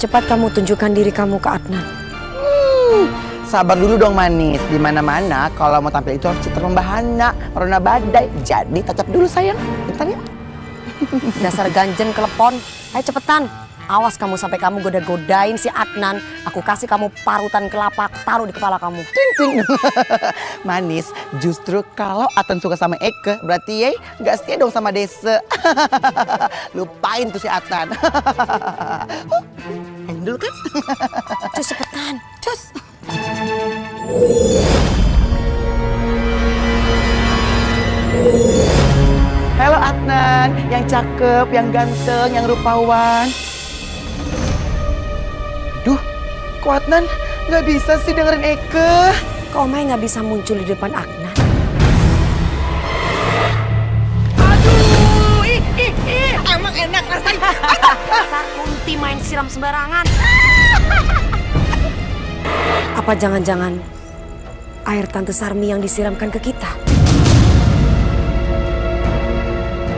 cepat kamu tunjukkan diri kamu ke Adnan. Sabar dulu dong manis. Di mana-mana kalau mau tampil itu harus citra membahana, merona badai. Jadi tatap dulu sayang. Bentar ya. Dasar ganjen kelepon. Ayo cepetan. Awas kamu sampai kamu goda-godain si Adnan. Aku kasih kamu parutan kelapa, taruh di kepala kamu. Ting ting. Manis, justru kalau Adnan suka sama Eke, berarti ye nggak setia dong sama Dese. Lupain tuh si Adnan. Ayo dulu kan. Cus cepetan. Cus. Halo Adnan, yang cakep, yang ganteng, yang rupawan. Duh, kok Adnan nggak bisa sih dengerin Eke? Kok Omai nggak bisa muncul di depan Adnan? Aduh, emang enak rasanya. Dasar Kunti main siram sembarangan. Apa jangan-jangan air Tante Sarmi yang disiramkan ke kita?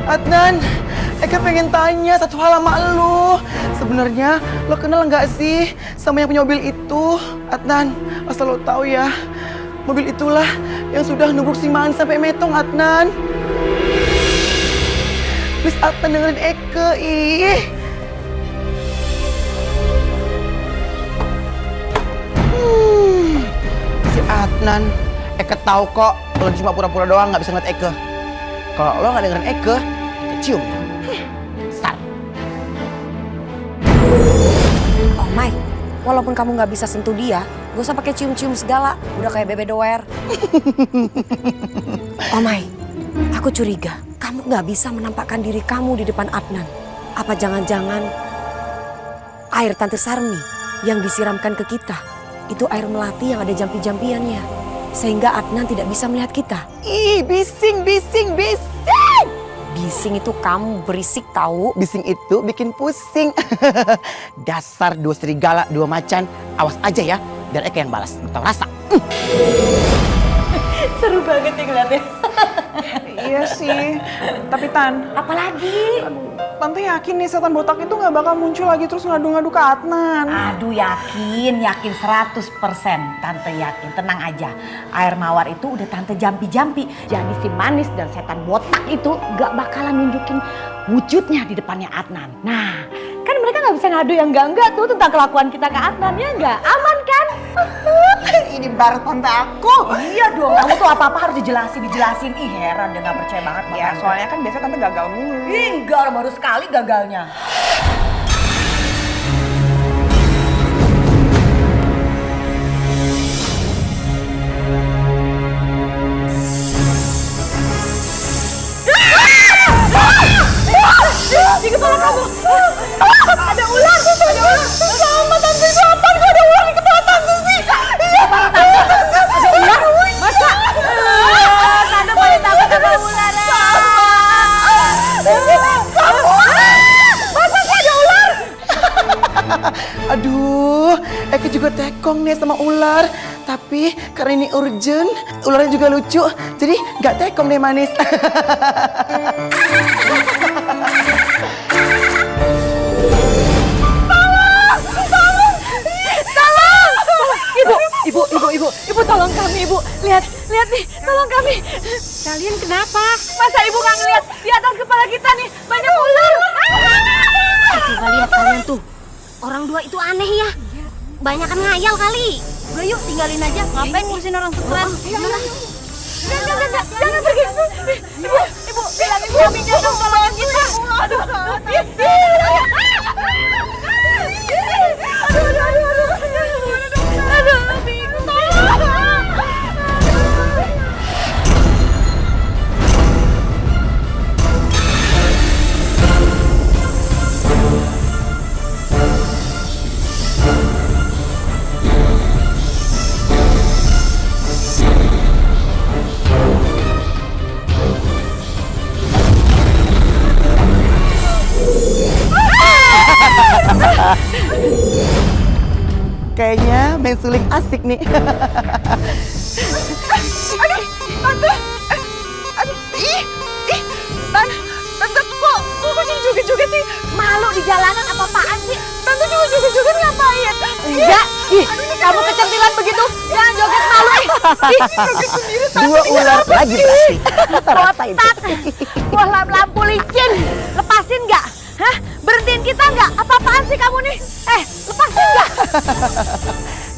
Adnan, Eke pengen tanya satu hal sama lu. Sebenarnya lo kenal nggak sih sama yang punya mobil itu? Adnan, asal lo tahu ya, mobil itulah yang sudah nubruk si Man sampai metong, Adnan. Please Adnan dengerin Eke, ih. Si Adnan, Eke tahu kok lo cuma pura-pura doang nggak bisa ngeliat Eke. Kalau lo nggak dengerin Eke, cium. Start. Oh Mai, walaupun kamu nggak bisa sentuh dia, gak usah pakai cium-cium segala. Udah kayak bebe doer. Oh Mai, aku curiga kamu nggak bisa menampakkan diri kamu di depan Adnan. Apa jangan-jangan air Tante Sarmi yang disiramkan ke kita itu air melati yang ada jampi-jampiannya, sehingga Adnan tidak bisa melihat kita. Ih, bising. Bising itu kamu berisik tahu. Bising itu bikin pusing. Dasar dua serigala, dua macan. Awas aja ya, biar Eke yang balas. Tahu rasa. Seru banget ya ngeliatnya. Iya sih, tapi Tan, Apalagi? Tante yakin nih setan botak itu nggak bakal muncul lagi terus ngadu-ngadu ke Adnan. Aduh yakin 100%. Tante yakin, tenang aja. Air mawar itu udah tante jampi-jampi. Jadi si manis dan setan botak itu gak bakalan nunjukin wujudnya di depannya Adnan. Nah, kan mereka gak bisa ngadu yang enggak tuh tentang kelakuan kita ke Adnan, ya enggak? Aman kan? Ini baru tante aku. Iya dong, kamu tuh apa-apa harus dijelasin. Ih heran dia gak percaya banget. Ya soalnya kan biasa tante gagal mulu. Enggak, baru sekali gagalnya. Di kepala kamu ada ular. Sama tante itu apa? Kok ada ular di kepala tante sih? Iya, tante ada ular. Masa? Tante paling takut sama ular. Masa sih ada ular? Aduh, Eke juga tekong nih sama ular. Tapi karena ini urgent, ularnya juga lucu. Jadi nggak tekong deh manis. Ibu tolong kami, Ibu. Lihat nih, tolong kami. Kalian kenapa? Masa Ibu nggak ngeliat di atas kepala kita nih banyak ular? Coba lihat kalian tuh. Orang dua itu aneh ya. Banyakan ngayal kali. Udah yuk tinggalin aja. Ngapain ngurusin orang stres? Jangan pergi. Ibu, bilang Ibu kambingnya dong tolongin kita. Aduh. Kayaknya main suling asik nih. Aduh, tante. Aduh, tante kok jadi joget-joget sih? Malu di jalanan apa-apaan sih? Tante juga joget-joget ngapain? Enggak, ih, kamu kecantilan begitu, jangan joget malu. Ih, joget sendiri Tante. Dua ular lagi berarti. Botak. Wah, lampu licin. Lepasin nggak? Hah? Berhentiin kita nggak? Apa-apaan sih kamu nih? Lepasin nggak?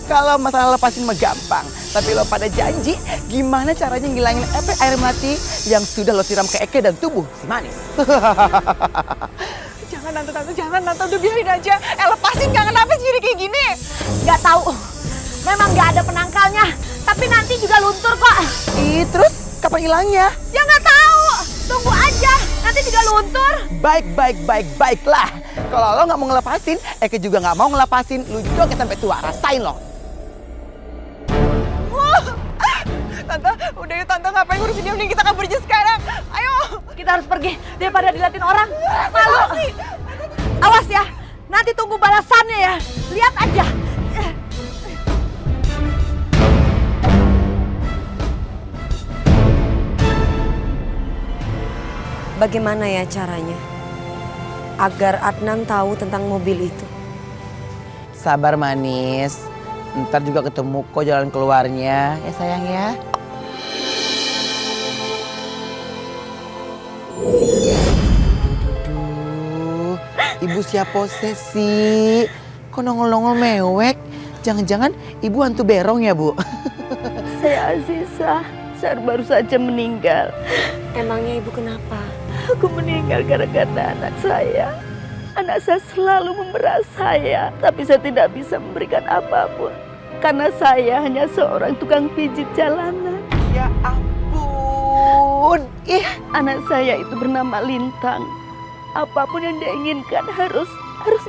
Kalau masalah lepasin mah gampang. Tapi lo pada janji gimana caranya ngilangin efek air mati yang sudah lo siram ke Eke dan tubuh si Manis. Jangan tante, jangan tante, udah biarin aja. Lepasin, gak kenapa sih jadi kayak gini. Nggak tahu. Memang nggak ada penangkalnya. Tapi nanti juga luntur kok. Terus kapan hilangnya? Ya nggak tahu. Tunggu aja. Nanti juga luntur. Baiklah. Kalau lo nggak mau ngelepasin, Eke juga nggak mau ngelepasin. Lu joget sampai tua, rasain lo. Tante, udah yuk tante, ngapain ngurusin dia, mending kita kabur aja sekarang. Ayo. Kita harus pergi daripada diliatin orang. Malu. Awas ya. Nanti tunggu balasannya ya. Lihat aja. Bagaimana ya caranya agar Adnan tahu tentang mobil itu? Sabar Manis. Ntar juga ketemu kok jalan keluarnya. Ya sayang ya. Aduh, ibu siap posesi. Kok nongol-nongol mewek? Jangan-jangan ibu hantu berong ya, Bu? Saya Aziza, saya baru saja meninggal. Emangnya ibu kenapa? Aku meninggal gara-gara anak saya. Anak saya selalu memeras saya, tapi saya tidak bisa memberikan apapun. Karena saya hanya seorang tukang pijit jalanan. Ya ampun. Anak saya itu bernama Lintang. Apapun yang dia inginkan harus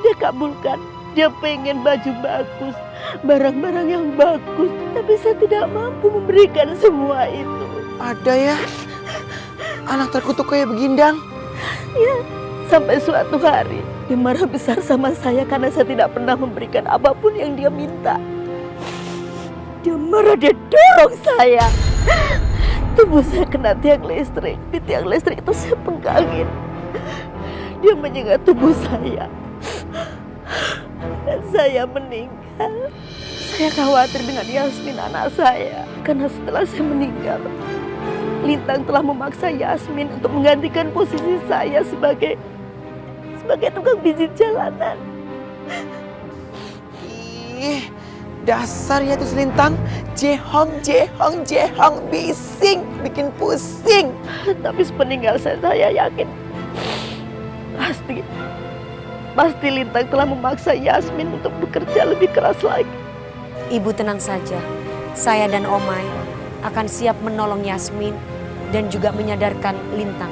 dia kabulkan. Dia pengen baju bagus, barang-barang yang bagus, tapi saya tidak mampu memberikan semua itu. Ada ya? Anak terkutuk kayak begindang. Ya, sampai suatu hari dia marah besar sama saya karena saya tidak pernah memberikan apapun yang dia minta. Dia marah, dia dorong saya. Tubuh saya kena tiang listrik. Di tiang listrik itu saya pegangin. Dia menyengat tubuh saya. Dan saya meninggal. Saya khawatir dengan Yasmin anak saya. Karena setelah saya meninggal, Lintang telah memaksa Yasmin untuk menggantikan posisi saya sebagai tukang pijit jalanan. Dasar ya tuh Selintang. Jehong, bising, bikin pusing. Tapi sepeninggal saya yakin pasti Lintang telah memaksa Yasmin untuk bekerja lebih keras lagi. Ibu tenang saja. Saya dan Omai akan siap menolong Yasmin dan juga menyadarkan Lintang.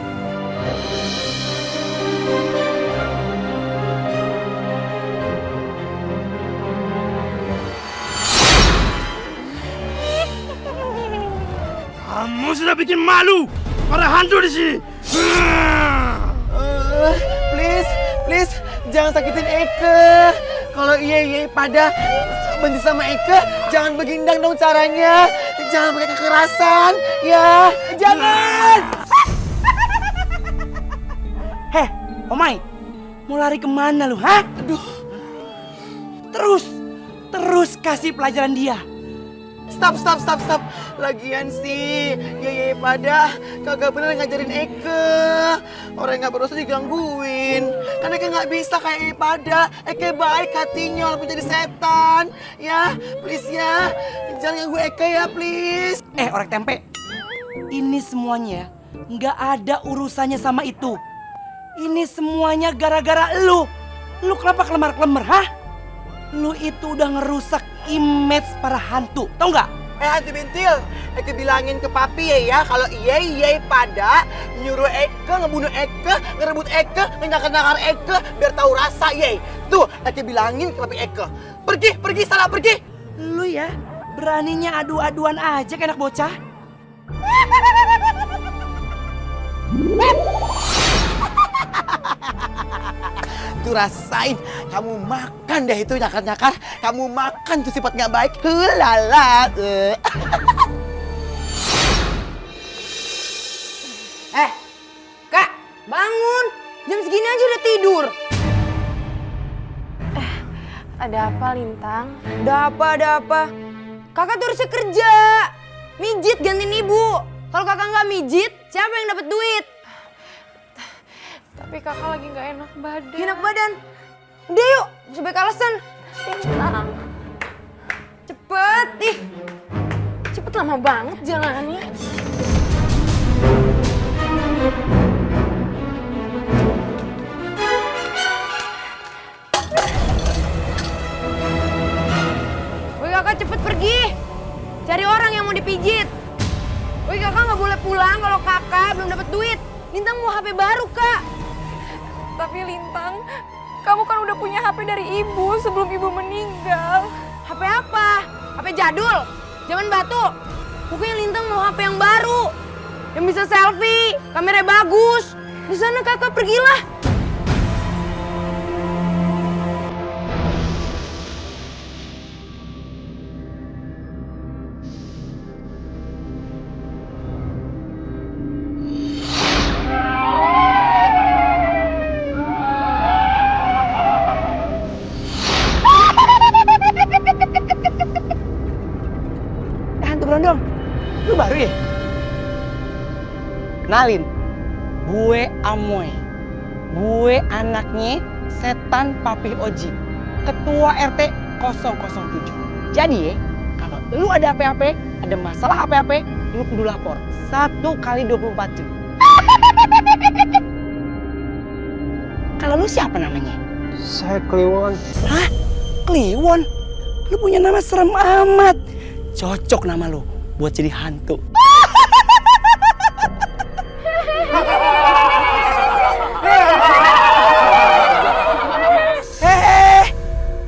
Kamu sudah bikin malu para hantu di sini. Please, jangan sakitin Eke. Kalau iya pada benci sama Eke, jangan begindang dong caranya. Jangan pakai kekerasan, ya. Jangan. Heh, Omai, mau lari kemana lu, hah? Aduh, Terus kasih pelajaran dia. stop. Lagian sih, ya pada kagak bener ngajarin Eke. Orang yang gak berdosa digangguin. Kan Eke gak bisa kayak pada. Eke baik hatinya walaupun jadi setan. Ya, please ya. Jangan ganggu Eke ya, please. Orek tempe, ini semuanya nggak ada urusannya sama itu. Ini semuanya gara-gara lu. Lu kenapa kelemar-kelemar, hah? Lu itu udah ngerusak image para hantu, tau nggak? Hantu bintil, Eke bilangin ke papi ya kalau iya pada nyuruh Eke, ngebunuh Eke, ngerebut Eke, ngenyakar-nyakar Eke biar tahu rasa ye. Tuh, Eke bilangin ke papi Eke. Pergi, salah pergi. Lu ya, beraninya adu-aduan aja kayak anak bocah. Tuh rasain, kamu makan deh itu nyakar-nyakar. Kamu makan tuh sifat nggak baik. Hulala. Kak, bangun. Jam segini aja udah tidur. Ada apa, Lintang? Ada apa? Kakak tuh harusnya kerja. Mijit gantiin ibu. Kalau kakak nggak mijit, siapa yang dapat duit? Tapi kakak lagi nggak enak badan. Enak badan. Udah yuk, sebaik alasan. Lintang. Cepet, ih. Cepet lama banget jalannya. Woi kakak cepet pergi. Cari orang yang mau dipijit. Woi kakak nggak boleh pulang kalau kakak belum dapat duit. Lintang mau HP baru kak. Tapi Lintang, kamu kan udah punya HP dari ibu sebelum ibu meninggal. HP apa? HP jadul? Zaman batu? Pokoknya Lintang mau HP yang baru. Yang bisa selfie, kameranya bagus. Di sana kakak pergilah. Hantu berondong, lu baru ya? Kenalin, gue Amoy. Gue anaknya setan Papi Oji, ketua RT 007. Jadi ya, kalau lu ada apa-apa, ada masalah apa-apa, lu kudu lapor 1 kali 24 jam. Kalau lu siapa namanya? Saya Kliwon. Hah? Kliwon? Lu punya nama serem amat. Cocok nama lu buat jadi hantu.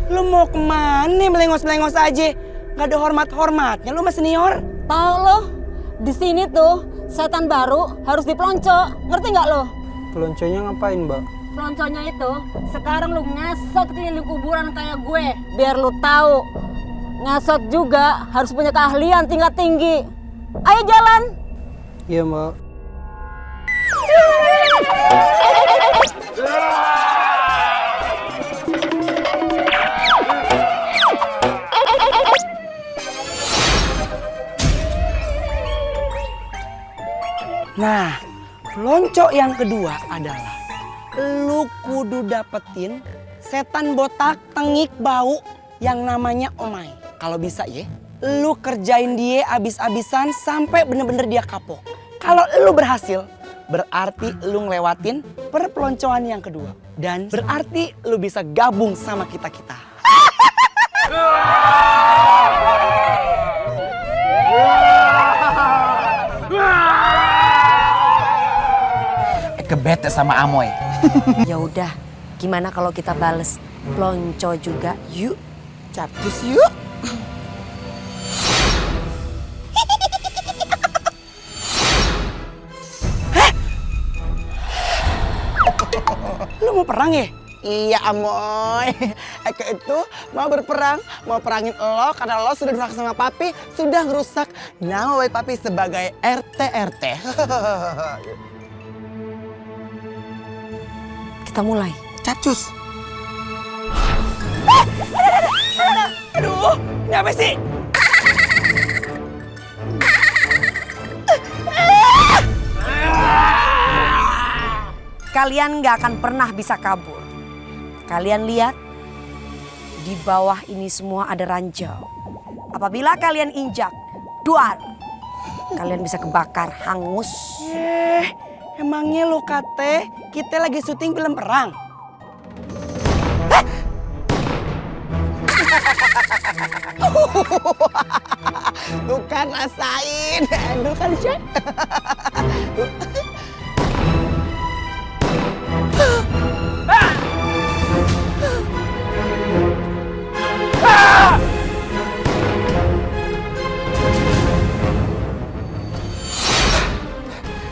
Lu mau kemana melengos-melengos aja? Gak ada hormat-hormatnya lu sama senior. Tahu lo, di sini tuh setan baru harus dipelonco. Ngerti nggak lo? Pelonconya ngapain, Mbak? Pelonconya itu sekarang lu ngesot keliling kuburan kayak gue, biar lu tahu. Ngesot juga harus punya keahlian tingkat tinggi. Ayo jalan. Iya, Mbak. Nah, lonco yang kedua adalah lu kudu dapetin setan botak tengik bau yang namanya Omai. Kalau bisa ya, lu kerjain dia abis-abisan sampai bener-bener dia kapok. Kalau lu berhasil, berarti lu ngelewatin perpeloncoan yang kedua. Dan berarti lu bisa gabung sama kita-kita. Kebete sama Amoy. Ya udah, gimana kalau kita bales pelonco juga? Yuk. Capcus yuk. Lu mau perang ya? Iya Amoy. Eke itu mau berperang, mau perangin lo karena lo sudah durhaka sama papi, sudah ngerusak nama baik papi sebagai RT. Kita mulai. Capcus. Aduh, ini apa sih? Kalian gak akan pernah bisa kabur. Kalian lihat, di bawah ini semua ada ranjau. Apabila kalian injak, duar, kalian bisa kebakar, hangus. Emangnya lo kate kita lagi syuting film perang? Tuh kan rasain, aduh kan Syek.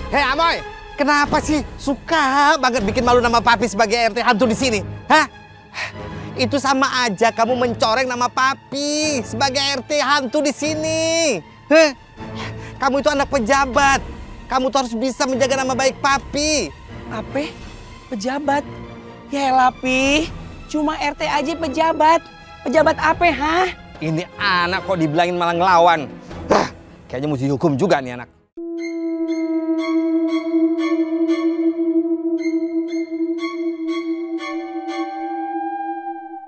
Hei Amoy, kenapa sih suka banget bikin malu nama papi sebagai RT hantu di sini? Hah? Itu sama aja kamu mencoreng nama papi sebagai RT hantu di sini. Heh? Kamu itu anak pejabat. Kamu tuh harus bisa menjaga nama baik papi. Apa? Pejabat? Ya Lapi, cuma RT aja pejabat. Pejabat apa, ha? Ini anak kok dibilangin malah ngelawan. Hah, kayaknya mesti dihukum juga nih anak.